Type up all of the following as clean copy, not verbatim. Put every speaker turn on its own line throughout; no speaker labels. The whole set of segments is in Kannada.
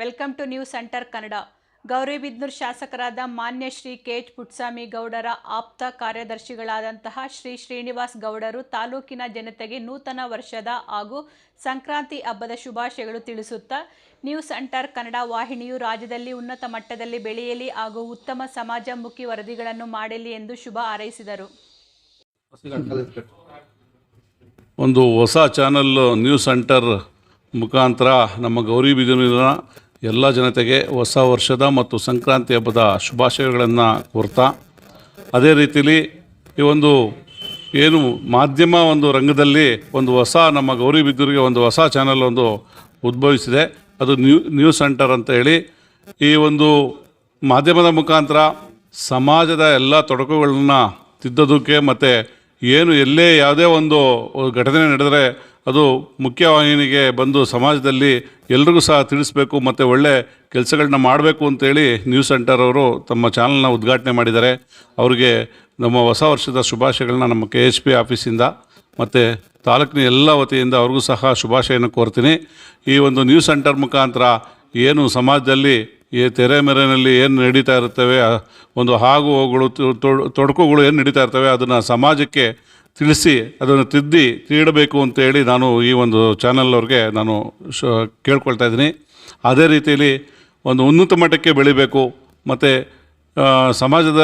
Welcome to news centre Kannada. Gauribidanur ಶಾಸಕರಾದ ಮಾನ್ಯ ಶ್ರೀ ಕೆ.ಎಚ್. ಪುಟ್ಟಸ್ವಾಮಿ ಗೌಡರ ಆಪ್ತ ಕಾರ್ಯದರ್ಶಿಗಳಾದಂತಹ ಶ್ರೀ ಶ್ರೀನಿವಾಸ್ ಗೌಡರು ತಾಲೂಕಿನ ಜನತೆಗೆ ನೂತನ ವರ್ಷದ ಹಾಗೂ ಸಂಕ್ರಾಂತಿ ಹಬ್ಬದ ಶುಭಾಶಯಗಳು ತಿಳಿಸುತ್ತಾ ನ್ಯೂಸ್ ಸೆಂಟರ್ ಕನ್ನಡ ವಾಹಿನಿಯು ರಾಜ್ಯದಲ್ಲಿ ಉನ್ನತ ಮಟ್ಟದಲ್ಲಿ ಬೆಳೆಯಲಿ ಹಾಗೂ ಉತ್ತಮ ಸಮಾಜಮುಖಿ ವರದಿಗಳನ್ನು ಮಾಡಲಿ ಎಂದು ಶುಭ ಹಾರೈಸಿದರು.
ಒಂದು ಹೊಸ ಚಾನಲ್ ನ್ಯೂಸ್ ಸೆಂಟರ್ ಮುಖಾಂತರ ನಮ್ಮ ಗೌರಿಬಿದನೂರಿನ ಎಲ್ಲ ಜನತೆಗೆ ಹೊಸ ವರ್ಷದ ಮತ್ತು ಸಂಕ್ರಾಂತಿ ಹಬ್ಬದ ಶುಭಾಶಯಗಳನ್ನು ಕೋರ್ತಾ, ಅದೇ ರೀತಿಯಲ್ಲಿ ಈ ಒಂದು ಏನು ಮಾಧ್ಯಮ ಒಂದು ರಂಗದಲ್ಲಿ ಒಂದು ಹೊಸ ನಮ್ಮ ಗೌರಿಬಿದನೂರಿಗೆ ಒಂದು ಹೊಸ ಚಾನಲ್ ಒಂದು ಉದ್ಭವಿಸಿದೆ. ಅದು ನ್ಯೂಸ್ ಸೆಂಟರ್ ಅಂತ ಹೇಳಿ ಈ ಒಂದು ಮಾಧ್ಯಮದ ಮುಖಾಂತರ ಸಮಾಜದ ಎಲ್ಲ ತೊಡಕುಗಳನ್ನ ತಿದ್ದೋದಕ್ಕೆ ಮತ್ತು ಏನು ಎಲ್ಲೇ ಯಾವುದೇ ಒಂದು ಘಟನೆ ನಡೆದರೆ ಅದು ಮುಖ್ಯವಾಹಿನಿಗೆ ಬಂದು ಸಮಾಜದಲ್ಲಿ ಎಲ್ರಿಗೂ ಸಹ ತಿಳಿಸ್ಬೇಕು ಮತ್ತು ಒಳ್ಳೆ ಕೆಲಸಗಳನ್ನ ಮಾಡಬೇಕು ಅಂತೇಳಿ ನ್ಯೂಸ್ ಸೆಂಟರ್ ಅವರು ತಮ್ಮ ಚಾನಲ್ನ ಉದ್ಘಾಟನೆ ಮಾಡಿದ್ದಾರೆ. ಅವರಿಗೆ ನಮ್ಮ ಹೊಸ ವರ್ಷದ ಶುಭಾಶಯಗಳನ್ನ ನಮ್ಮ KHP ಆಫೀಸಿಂದ ಮತ್ತು ತಾಲೂಕಿನ ಎಲ್ಲ ವತಿಯಿಂದ ಅವ್ರಿಗೂ ಸಹ ಶುಭಾಶಯನ ಕೋರ್ತೀನಿ. ಈ ಒಂದು ನ್ಯೂಸ್ ಸೆಂಟರ್ ಮುಖಾಂತರ ಏನು ಸಮಾಜದಲ್ಲಿ ಈ ತೆರೆ ಮೆರೆನಲ್ಲಿ ಏನು ನಡೀತಾ ಇರ್ತವೆ, ಒಂದು ಆಗು ಹೋಗುಗಳು ತೊಡಕುಗಳು ಏನು ನಡೀತಾ ಇರ್ತವೆ ಅದನ್ನು ಸಮಾಜಕ್ಕೆ ತಿಳಿಸಿ ಅದನ್ನು ತೀಡಬೇಕು ಅಂತೇಳಿ ನಾನು ಈ ಒಂದು ಚಾನಲ್ ಅವ್ರಿಗೆ ನಾನು ಕೇಳ್ಕೊಳ್ತಾ ಇದ್ದೀನಿ. ಅದೇ ರೀತಿಯಲ್ಲಿ ಒಂದು ಉನ್ನತ ಮಟ್ಟಕ್ಕೆ ಬೆಳಿಬೇಕು ಮತ್ತು ಸಮಾಜದ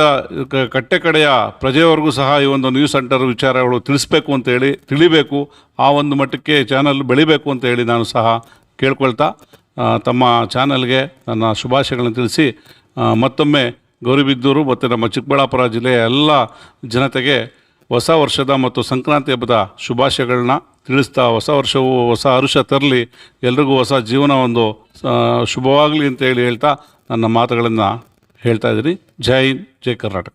ಕಟ್ಟೆ ಕಡೆಯ ಪ್ರಜೆಯವರೆಗೂ ಸಹ ಈ ಒಂದು ನ್ಯೂಸ್ ಸೆಂಟರ್ ವಿಚಾರಗಳು ತಿಳಿಸ್ಬೇಕು ಅಂತೇಳಿ ತಿಳಿಬೇಕು, ಆ ಒಂದು ಮಟ್ಟಕ್ಕೆ ಚಾನಲ್ ಬೆಳಿಬೇಕು ಅಂತೇಳಿ ನಾನು ಸಹ ಕೇಳ್ಕೊಳ್ತಾ ತಮ್ಮ ಚಾನಲ್ಗೆ ನನ್ನ ಶುಭಾಶಯಗಳನ್ನು ತಿಳಿಸಿ ಮತ್ತೊಮ್ಮೆ ಗೌರಿಬಿದನೂರು ಮತ್ತು ನಮ್ಮ ಚಿಕ್ಕಬಳ್ಳಾಪುರ ಜಿಲ್ಲೆಯ ಎಲ್ಲ ಜನತೆಗೆ ಹೊಸ ವರ್ಷದ ಮತ್ತು ಸಂಕ್ರಾಂತಿ ಹಬ್ಬದ ಶುಭಾಶಯಗಳನ್ನ ತಿಳಿಸ್ತಾ, ಹೊಸ ವರ್ಷವು ಹೊಸ ಹರುಷ ತರಲಿ, ಎಲ್ರಿಗೂ ಹೊಸ ಜೀವನ ಒಂದು ಶುಭವಾಗಲಿ ಅಂತೇಳಿ ಹೇಳ್ತಾ ನನ್ನ ಮಾತುಗಳನ್ನು ಹೇಳ್ತಾ ಇದ್ದೀನಿ. ಜೈ ಹಿಂದ್, ಜೈ ಕರ್ನಾಟಕ.